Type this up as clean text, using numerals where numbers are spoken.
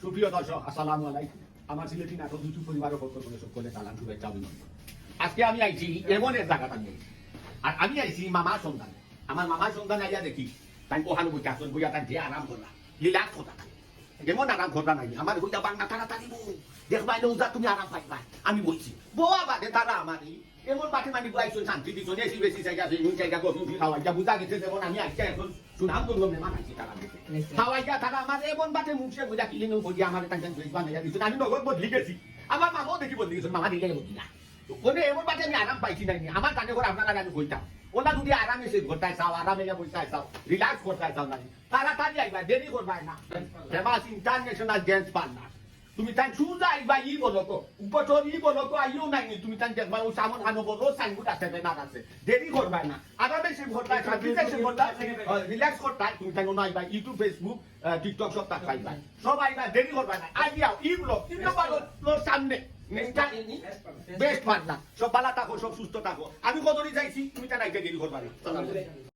সুপ্রিয় দর্শক আসসালামু আলাইকুম। আমার সিলেটি নাটক ইউটিউব পরিবারের পক্ষ থেকে সকলে সালাম শুভেচ্ছা অভিনন্দন। আজকে আমি আইছি এমন এক জায়গাটা নিয়ে, আর আমি আইছি মামার সন্ধানে। আমার মামার সন্ধান আইয়া দেখি তাই ওখানে বইটা আসন বইয়া তাই যে আরাম করলা রিল্যাক্স কথা যেমন আরাম করবা নাই আমার বইটা বাংলা তাড়াতাড়ি দেখবাই নৌজা তুমি আরাম পাইবা। আমি বলছি বোয়া বাদে তারা আমারই এমন বাকি মানে বইছো শান্তি দিছো এসি বেশি জায়গা সেই জায়গা গরু খাওয়াইয়া বুঝা গেছে যেমন আমি আইছি এখন সুনাম করবো মেমান আইছি তারা খাওয়াইয়া তারা আমার এমন বাটে মুখে বুঝা কিনে নেব বলি আমার টাইম বানাইয়া দিচ্ছেন। আমি নগদ বদলি গেছি, আমার মামাও দেখি বদলি গেছেন, মামা দিলে বদলি না ওনে এমন বাটে আমি আরাম পাইছি নাই আমার কানে করে আপনার কাছে আমি বইতাম ওনা যদি আরামে সে ঘরটায় চাও আরামে বইটায় চাও রিল্যাক্স করতে চাও না তাড়াতাড়ি আইবা দেরি করবাই না। ফেমাস ইন্টারন্যাশনাল জেন্টস পার্লার তুমি তাই সুজা আইবা ই বলো তো উপচর ই বলো তো আইও নাই তুমি তাই দেখবা ও সামন খানো বলো সাইনবোর্ড আছে না আছে দেরি করবাই না আরামে সে ঘরটায় শান্তিতে সে ঘরটায় রিল্যাক্স করতে তুমি তাই না আইবা ইউটিউব ফেসবুক টিকটক সব তাক পাইবা সব আইবা দেরি করবাই না আইয়াও ই ব্লগ তিন নম্বর লোর সামনে বেস্ট পার্টনার সব ভালো থাকো সব সুস্থ থাকো। আমি কতদিন চাইছি তুমি তাই দেরি করবা না।